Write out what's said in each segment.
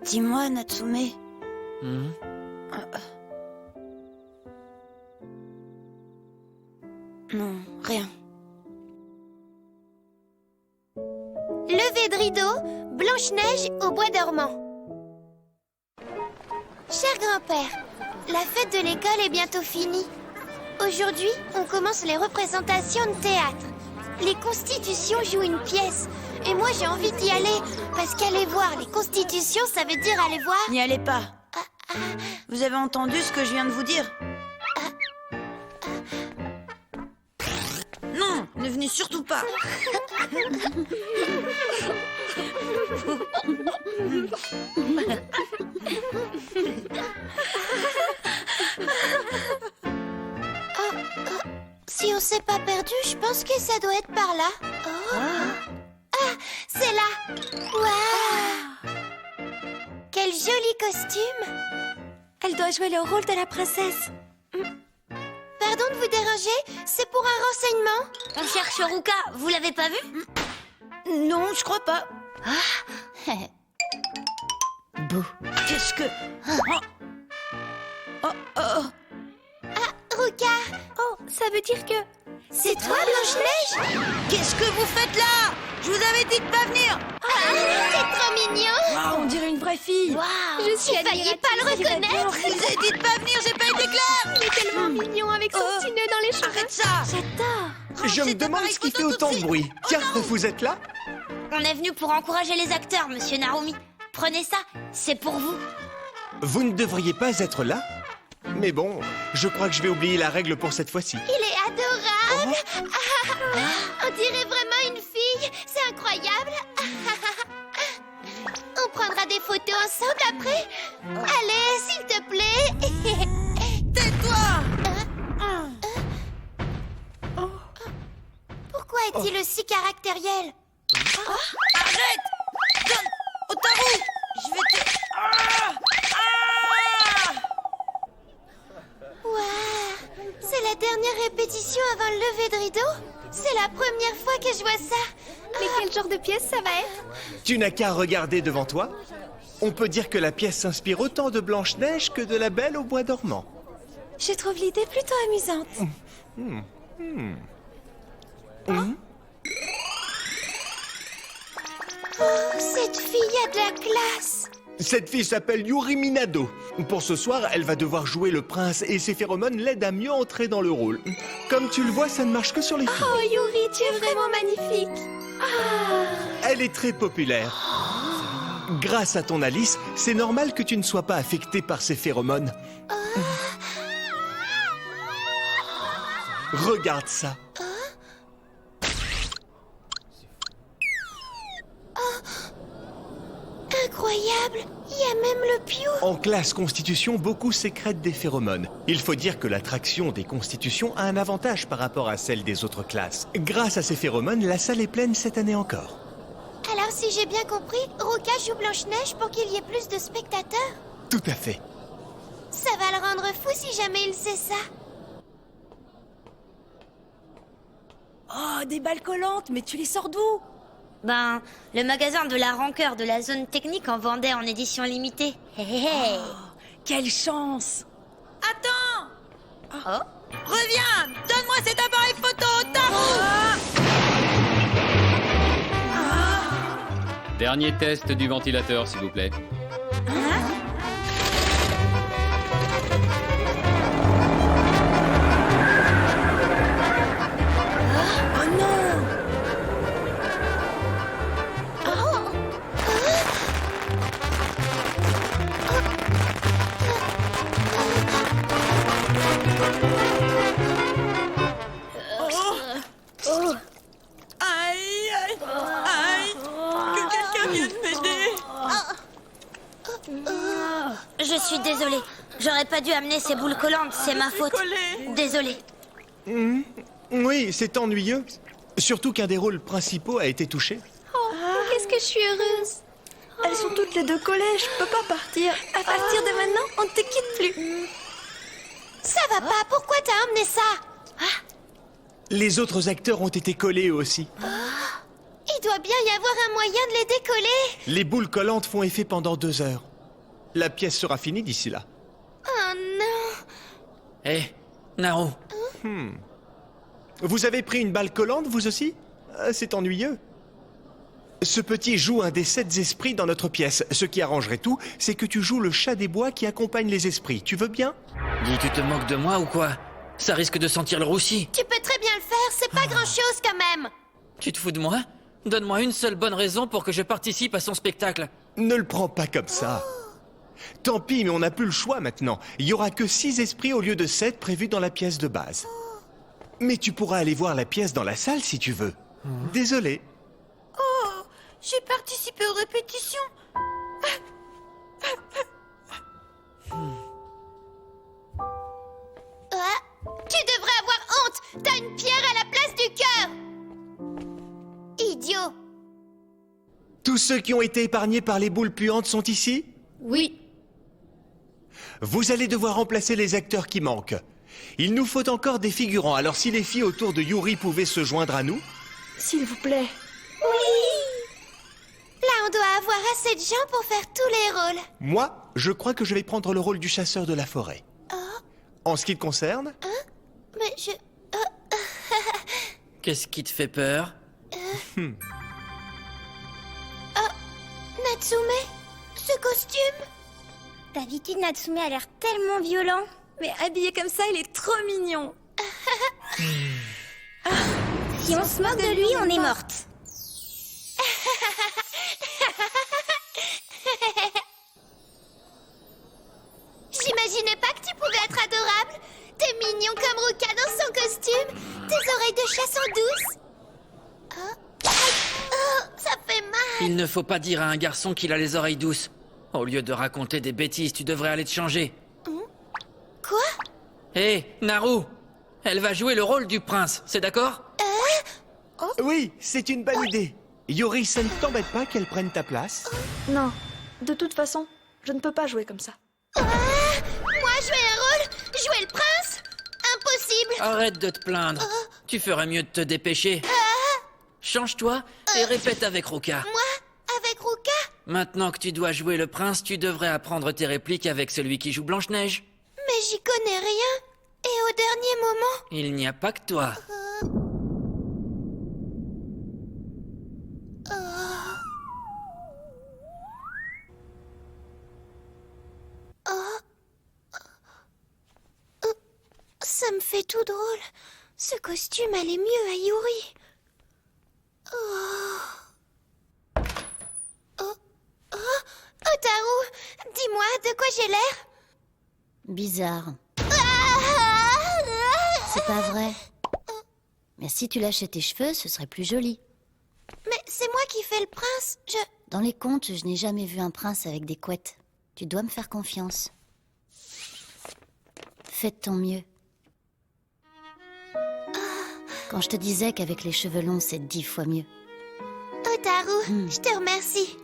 Dis-moi, Natsume. Non, rien. Lever de rideau, Blanche-Neige au bois dormant. Cher grand-père, la fête de l'école est bientôt finie. Aujourd'hui, on commence les représentations de théâtre. Les constitutions jouent une pièce. Et moi, j'ai envie d'y aller. Parce qu'aller voir les constitutions, ça veut dire aller voir... N'y allez pas. Vous avez entendu ce que je viens de vous dire? Non, ne venez surtout pas. Si on s'est pas perdu, je pense que ça doit être par là. Oh. Ah, c'est là. Waouh! Quel joli costume! Elle doit jouer le rôle de la princesse. Pardon de vous déranger, c'est pour un renseignement. On cherche Ruka, vous l'avez pas vu? Non, je crois pas. Bouh. Qu'est-ce que... Ruka, Oh, ça veut dire que... c'est toi Blanche-Neige? Qu'est-ce que vous faites là? Je vous avais dit de pas venir. C'est trop mignon. Ah, on dirait une vraie fille. Je suis failli pas le reconnaître. Je vous ai dit de pas venir, j'ai pas été claire. Il est tellement mignon avec son petit nœud dans les cheveux. Arrête ça. J'adore. Je me demande ce qui fait autant de bruit. Tiens, vous êtes là? On est venu pour encourager les acteurs, monsieur Narumi. Prenez ça, c'est pour vous. Vous ne devriez pas être là? Mais bon, je crois que je vais oublier la règle pour cette fois-ci. Il est adorable. On dirait vraiment une fille. C'est incroyable. On prendra des photos ensemble après. Allez, s'il te plaît. Tais-toi. Pourquoi est-il aussi caractériel? Arrête. Donne. Otaru. Je vais te... Waouh! C'est la dernière répétition avant le lever de rideau? C'est la première fois que je vois ça. Mais quel genre de pièce ça va être? Tu n'as qu'à regarder devant toi. On peut dire que la pièce s'inspire autant de Blanche-Neige que de la Belle au bois dormant. Je trouve l'idée plutôt amusante. Oh, cette fille a de la classe. Cette fille s'appelle Yuri Minado. Pour ce soir, elle va devoir jouer le prince et ses phéromones l'aident à mieux entrer dans le rôle. Comme tu le vois, ça ne marche que sur les filles. Oh Yuri, tu es vraiment magnifique. Elle est très populaire. Grâce à ton Alice, c'est normal que tu ne sois pas affectée par ces phéromones. Regarde ça. Incroyable. Il y a même le piou. En classe constitution, beaucoup sécrètent des phéromones. Il faut dire que l'attraction des constitutions a un avantage par rapport à celle des autres classes. Grâce à ces phéromones, la salle est pleine cette année encore. Alors, si j'ai bien compris, Ruka joue Blanche-Neige pour qu'il y ait plus de spectateurs? Tout à fait. Ça va le rendre fou si jamais il sait ça. Oh, des balles collantes, mais tu les sors d'où? Ben, le magasin de la rancœur de la zone technique en vendait en édition limitée. Hé hé hé. Quelle chance! Attends. Reviens. Donne-moi cet appareil photo, Otaru. Dernier test du ventilateur, s'il vous plaît. Oh non. Aïe, aïe, aïe. Que quelqu'un vienne m'aider. Je suis désolée. J'aurais pas dû amener ces boules collantes, c'est ma faute. Désolée. Oui, c'est ennuyeux. Surtout qu'un des rôles principaux a été touché. Qu'est-ce que je suis heureuse! Elles sont toutes les deux collées, je peux pas partir. À partir de maintenant, on ne te quitte plus. Ça va pas, pourquoi t'as emmené ça? Les autres acteurs ont été collés eux aussi. Il doit bien y avoir un moyen de les décoller. Les boules collantes font effet pendant 2 heures. La pièce sera finie d'ici là. Oh non. Hé, Naru, Vous avez pris une balle collante, vous aussi? C'est ennuyeux. Ce petit joue un des 7 esprits dans notre pièce. Ce qui arrangerait tout, c'est que tu joues le chat des bois qui accompagne les esprits. Tu veux bien? dis tu te moques de moi ou quoi? Ça risque de sentir le roussi. Tu peux très bien le faire, c'est pas grand-chose quand même. Tu te fous de moi? Donne-moi une seule bonne raison pour que je participe à son spectacle. Ne le prends pas comme ça. Tant pis, mais on n'a plus le choix maintenant. Il y aura que 6 esprits au lieu de 7 prévus dans la pièce de base. Mais tu pourras aller voir la pièce dans la salle si tu veux. Désolé. Oh, j'ai participé aux répétitions. Tu devrais avoir honte. T'as une pierre à la place du cœur. Idiot. Tous ceux qui ont été épargnés par les boules puantes sont ici? Oui. Vous allez devoir remplacer les acteurs qui manquent. Il nous faut encore des figurants, alors si les filles autour de Yuri pouvaient se joindre à nous... S'il vous plaît. Là, on doit avoir assez de gens pour faire tous les rôles. Moi, je crois que je vais prendre le rôle du chasseur de la forêt. En ce qui te concerne, Mais je... Qu'est-ce qui te fait peur? Natsume, ce costume. D'habitude, Natsume a l'air tellement violent. Mais habillé comme ça, il est trop mignon. Si on se moque de lui, on est morte. J'imaginais pas que tu pouvais être adorable. T'es mignon comme Ruka dans son costume. Tes oreilles de chat sont douces. Oh, ça fait mal. Il ne faut pas dire à un garçon qu'il a les oreilles douces. Au lieu de raconter des bêtises, tu devrais aller te changer. Quoi? Hé, Naru! Elle va jouer le rôle du prince, c'est d'accord? oui, c'est une bonne idée. Yuri, ça ne t'embête pas qu'elle prenne ta place? Non, de toute façon, je ne peux pas jouer comme ça. Moi, jouer un rôle? Jouer le prince? Impossible. Arrête de te plaindre. Tu ferais mieux de te dépêcher. Change-toi et répète avec Ruka. Moi? Avec Ruka? Maintenant que tu dois jouer le prince, tu devrais apprendre tes répliques avec celui qui joue Blanche-Neige. Mais j'y connais rien. Et au dernier moment... Il n'y a pas que toi. Ça me fait tout drôle. Ce costume allait mieux à Yuri. Otaru, dis-moi, de quoi j'ai l'air? Bizarre. C'est pas vrai. Mais si tu lâchais tes cheveux, ce serait plus joli. Mais c'est moi qui fais le prince, Dans les contes, je n'ai jamais vu un prince avec des couettes. Tu dois me faire confiance. Fais de ton mieux. Quand je te disais qu'avec les cheveux longs, c'est 10 fois mieux. Otaru, je te remercie.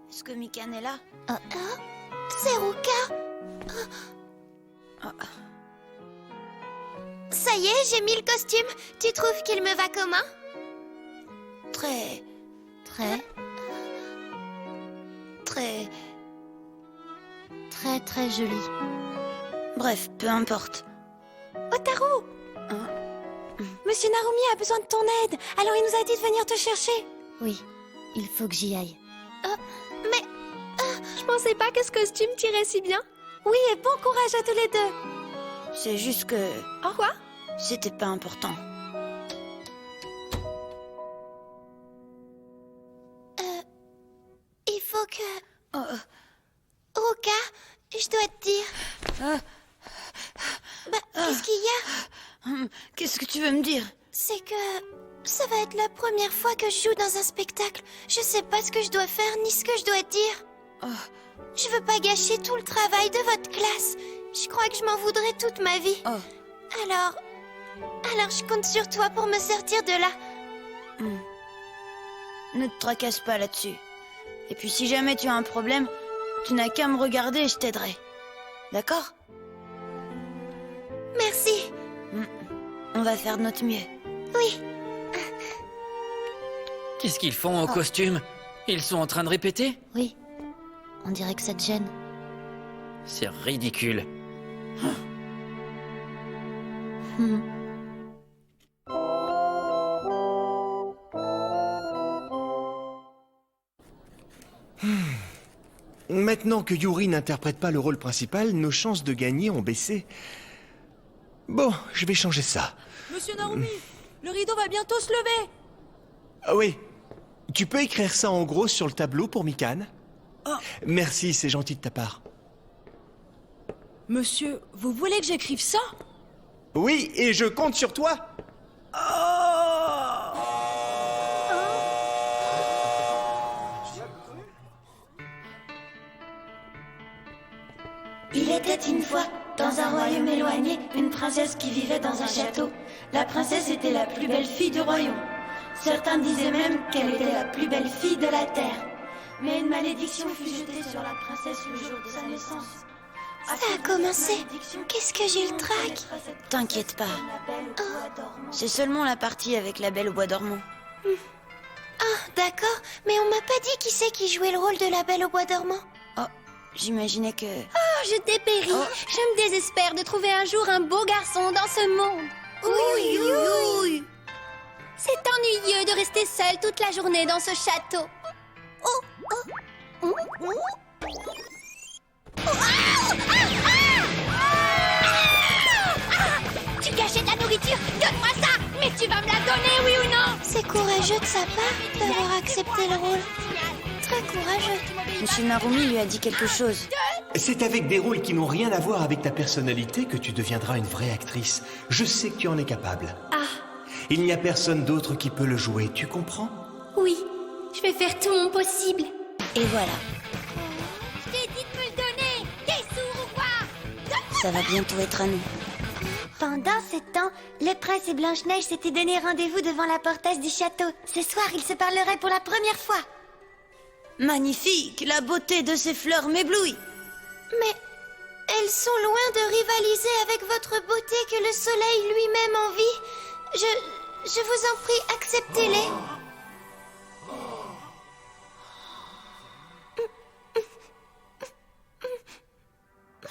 Est-ce que Mikan est là? C'est Ruka. Ça y est, j'ai mis le costume. Tu trouves qu'il me va comment? Très... Très joli. Bref, peu importe. Otaru! Monsieur Narumi a besoin de ton aide, alors il nous a dit de venir te chercher. Oui, il faut que j'y aille. Je pensais pas que ce costume tirait si bien. Oui, et bon courage à tous les deux. C'est juste que... Quoi? C'était pas important. Il faut que... Ruka, je dois te dire... qu'est-ce qu'il y a? Qu'est-ce que tu veux me dire? C'est que... ça va être la première fois que je joue dans un spectacle. Je sais pas ce que je dois faire ni ce que je dois dire. Je veux pas gâcher tout le travail de votre classe. Je crois que je m'en voudrais toute ma vie. Alors je compte sur toi pour me sortir de là. Ne te tracasse pas là-dessus. Et puis si jamais tu as un problème, tu n'as qu'à me regarder et je t'aiderai. D'accord? Merci. On va faire de notre mieux. Oui. Qu'est-ce qu'ils font au costume? Ils sont en train de répéter? Oui, on dirait que ça te gêne. C'est ridicule. Maintenant que Yuri n'interprète pas le rôle principal, nos chances de gagner ont baissé. Bon, je vais changer ça. Monsieur Narumi, le rideau va bientôt se lever. Ah oui. Tu peux écrire ça en gros sur le tableau pour Mikan? Merci, c'est gentil de ta part. Monsieur, vous voulez que j'écrive ça? Oui, et je compte sur toi. Il était une fois, dans un royaume éloigné, une princesse qui vivait dans un château. La princesse était la plus belle fille du royaume. Certains disaient même qu'elle était la plus belle fille de la terre. Mais une malédiction fut jetée sur la princesse le jour de sa naissance. Ça a commencé. Qu'est-ce que j'ai le trac? T'inquiète pas. C'est seulement la partie avec la Belle au bois dormant. Ah, d'accord. Mais on m'a pas dit qui c'est qui jouait le rôle de la Belle au bois dormant. Oh, j'imaginais que... Oh, je dépéris. Je me désespère de trouver un jour un beau garçon dans ce monde. Oui, oui, oui. C'est ennuyeux de rester seule toute la journée dans ce château. Tu cachais ta nourriture? Donne-moi ça! Mais tu vas me la donner, oui ou non? C'est courageux de sa part d'avoir accepté le rôle. Très courageux. Monsieur Narumi lui a dit quelque chose. C'est avec des rôles qui n'ont rien à voir avec ta personnalité que tu deviendras une vraie actrice. Je sais que tu en es capable. Il n'y a personne d'autre qui peut le jouer, tu comprends? Oui, je vais faire tout mon possible. Et voilà, Je t'ai dit de me le donner! T'es sourd ou quoi? ça va bientôt être à nous. Pendant ce temps, le prince et Blanche-Neige s'étaient donné rendez-vous devant la portasse du château. Ce soir, ils se parleraient pour la première fois. Magnifique, la beauté de ces fleurs m'éblouit. Mais elles sont loin de rivaliser avec votre beauté que le soleil lui-même envie. Je vous en prie, acceptez-les.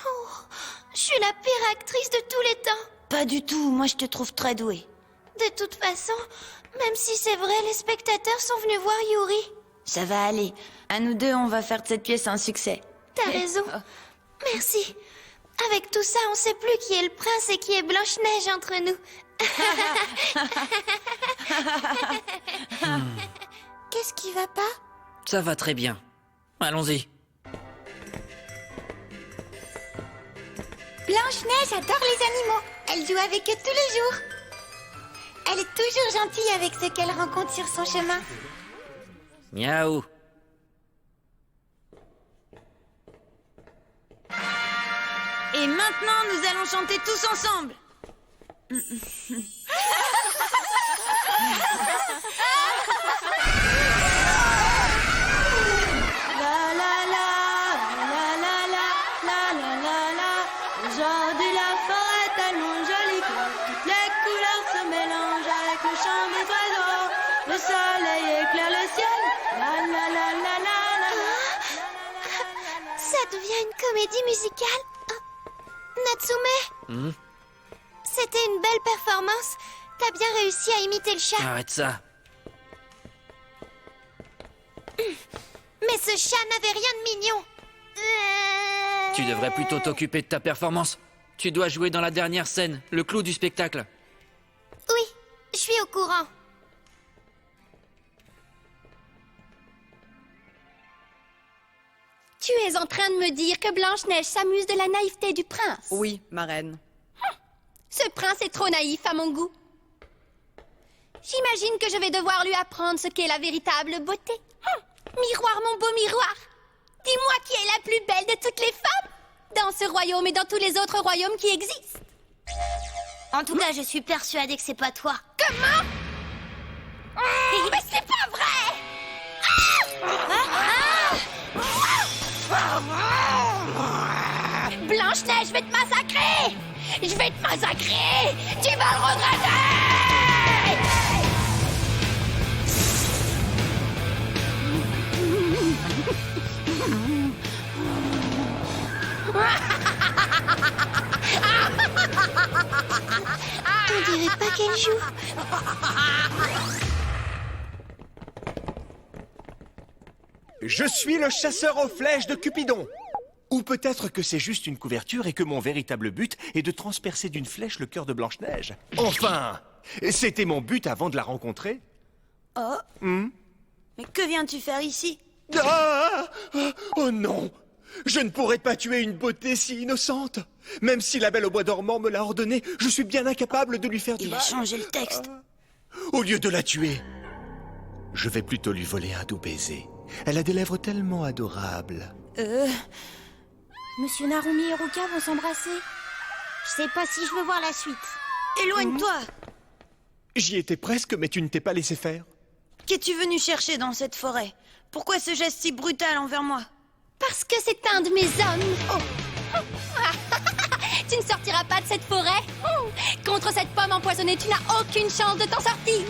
Oh, je suis la pire actrice de tous les temps. Pas du tout, moi je te trouve très douée. De toute façon, même si c'est vrai, les spectateurs sont venus voir Yuri. Ça va aller. À nous deux, on va faire de cette pièce un succès. T'as raison. Merci. Avec tout ça, on sait plus qui est le prince et qui est Blanche-Neige entre nous. Qu'est-ce qui va pas? Ça va très bien. Allons-y. Blanche-Neige adore les animaux. Elle joue avec eux tous les jours. Elle est toujours gentille avec ceux qu'elle rencontre sur son chemin. Miaou. Et maintenant, nous allons chanter tous ensemble. La la la, la la la, la la la la. Aujourd'hui la forêt est tellement jolie que toutes les couleurs se mélangent avec le chant des oiseaux. Le soleil éclaire le ciel. La la la la la la. Ça devient une comédie musicale. Oh. Natsume, c'était une belle performance. T'as bien réussi à imiter le chat. Arrête ça. Mais ce chat n'avait rien de mignon. Tu devrais plutôt t'occuper de ta performance. Tu dois jouer dans la dernière scène, le clou du spectacle. Oui, je suis au courant. Tu es en train de me dire que Blanche-Neige s'amuse de la naïveté du prince. Oui, ma reine. Ce prince est trop naïf à mon goût. J'imagine que je vais devoir lui apprendre ce qu'est la véritable beauté. Miroir, mon beau miroir. Dis-moi qui est la plus belle de toutes les femmes dans ce royaume et dans tous les autres royaumes qui existent. En tout cas, je suis persuadée que c'est pas toi. Comment? Mais c'est pas vrai! Blanche-Neige, je vais te massacrer! Je vais te massacrer! Tu vas le regretter! On dirait pas qu'elle joue. Je suis le chasseur aux flèches de Cupidon. Ou peut-être que c'est juste une couverture et que mon véritable but est de transpercer d'une flèche le cœur de Blanche-Neige. Enfin, c'était mon but avant de la rencontrer. Oh. Mais que viens-tu faire ici? Ah! Oh non! Je ne pourrais pas tuer une beauté si innocente. Même si la Belle au bois dormant me l'a ordonné, je suis bien incapable de lui faire du Il a mal. changé le texte. Au lieu de la tuer, je vais plutôt lui voler un doux baiser. Elle a des lèvres tellement adorables. Monsieur Narumi et Ruka vont s'embrasser. Je sais pas si je veux voir la suite. Éloigne-toi. J'y étais presque, mais tu ne t'es pas laissé faire. Qu'es-tu venu chercher dans cette forêt? Pourquoi ce geste si brutal envers moi? Parce que c'est un de mes hommes. Tu ne sortiras pas de cette forêt. Contre cette pomme empoisonnée, tu n'as aucune chance de t'en sortir.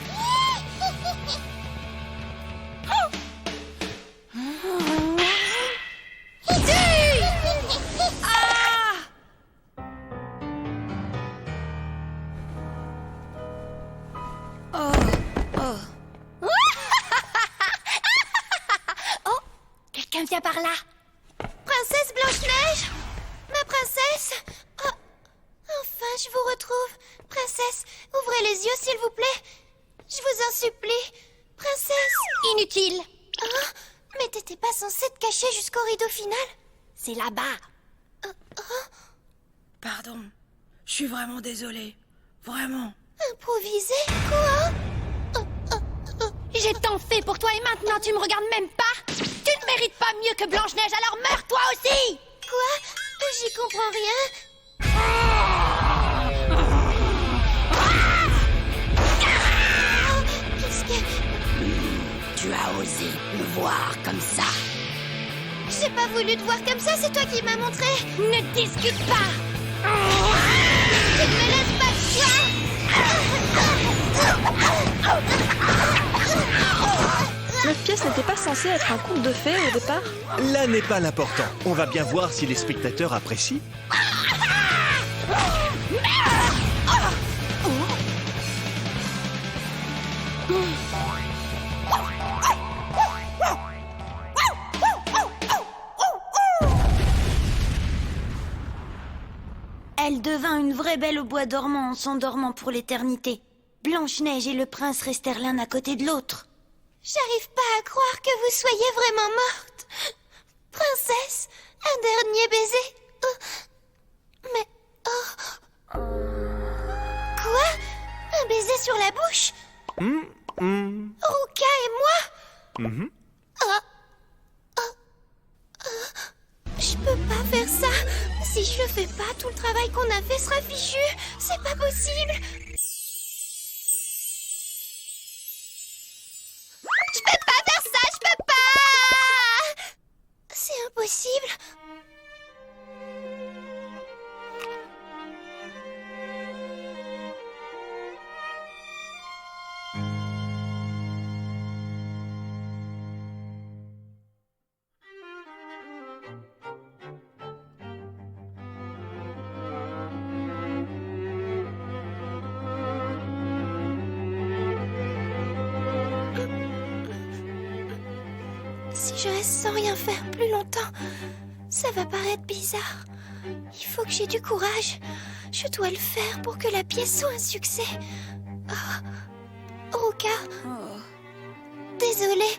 Oh, quelqu'un vient par là. Princesse Blanche-Neige, ma princesse. Oh, enfin, je vous retrouve. Princesse, ouvrez les yeux, s'il vous plaît. Je vous en supplie. Princesse. Inutile. Oh, mais t'étais pas censée te cacher jusqu'au rideau final? C'est là-bas. Pardon. Je suis vraiment désolée. Vraiment. Improvisé? Quoi? J'ai tant fait pour toi et maintenant tu me regardes même pas? Tu ne mérites pas mieux que Blanche-Neige, alors meurs toi aussi! Quoi? J'y comprends rien. Qu'est-ce que... Tu as osé me voir comme ça. J'ai pas voulu te voir comme ça, c'est toi qui m'as montré. Ne discute pas. Tu ne me laisses pas de choix. Notre pièce n'était pas censée être un conte de fées au départ. Là n'est pas l'important. On va bien voir si les spectateurs apprécient. Elle devint une vraie belle au bois dormant en s'endormant pour l'éternité. Blanche-Neige et le prince restèrent l'un à côté de l'autre. J'arrive pas à croire que vous soyez vraiment morte. Princesse, un dernier baiser. Mais... Quoi? Un baiser sur la bouche? Ruka et moi? Je peux pas faire ça. Si je le fais pas, tout le travail qu'on a fait sera fichu. C'est pas possible. Je peux pas faire ça, je peux pas. C'est impossible. Si je reste sans rien faire plus longtemps, ça va paraître bizarre. Il faut que j'ai du courage. Je dois le faire pour que la pièce soit un succès. Ruka, désolée.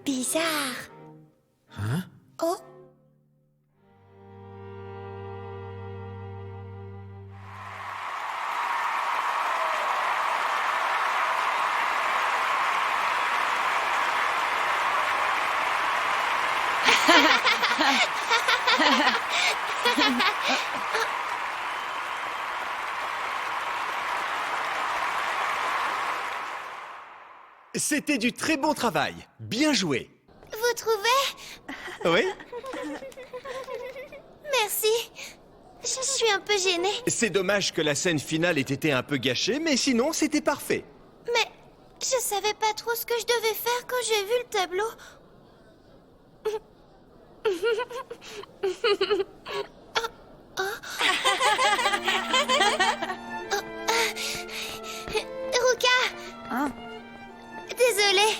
Bizarre. Oh. C'était du très bon travail. Bien joué. Vous trouvez? Oui? Merci. Je suis un peu gênée. C'est dommage que la scène finale ait été un peu gâchée, mais sinon, c'était parfait. Mais je savais pas trop ce que je devais faire quand j'ai vu le tableau. Ruka! Hein? Désolée.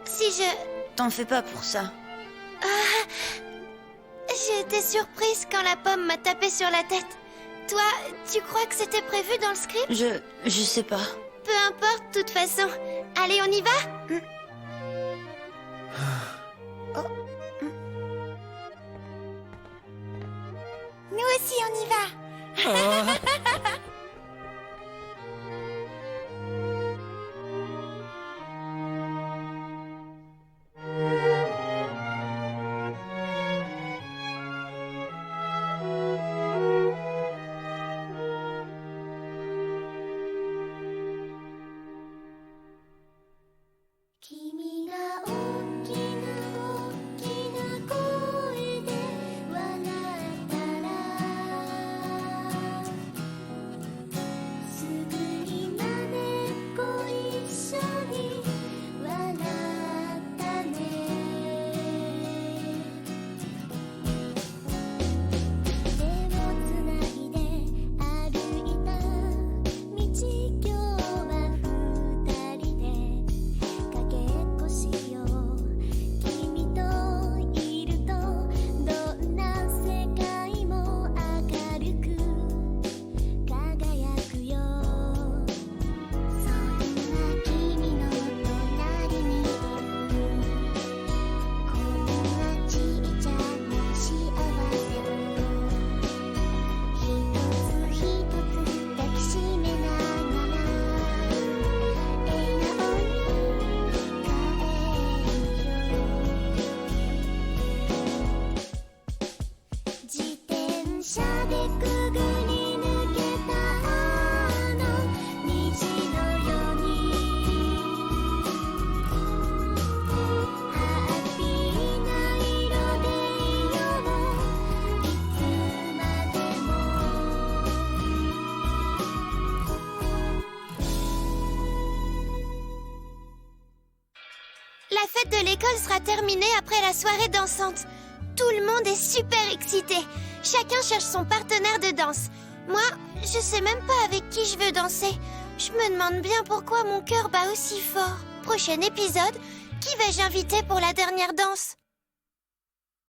Si je... T'en fais pas pour ça. J'ai été surprise quand la pomme m'a tapé sur la tête. Toi, tu crois que c'était prévu dans le script? Je sais pas. Peu importe, de toute façon. Allez, on y va? Nous aussi, on y va. La fête de l'école sera terminée après la soirée dansante. Tout le monde est super excité. Chacun cherche son partenaire de danse. Moi, je sais même pas avec qui je veux danser. Je me demande bien pourquoi mon cœur bat aussi fort. Prochain épisode, qui vais-je inviter pour la dernière danse?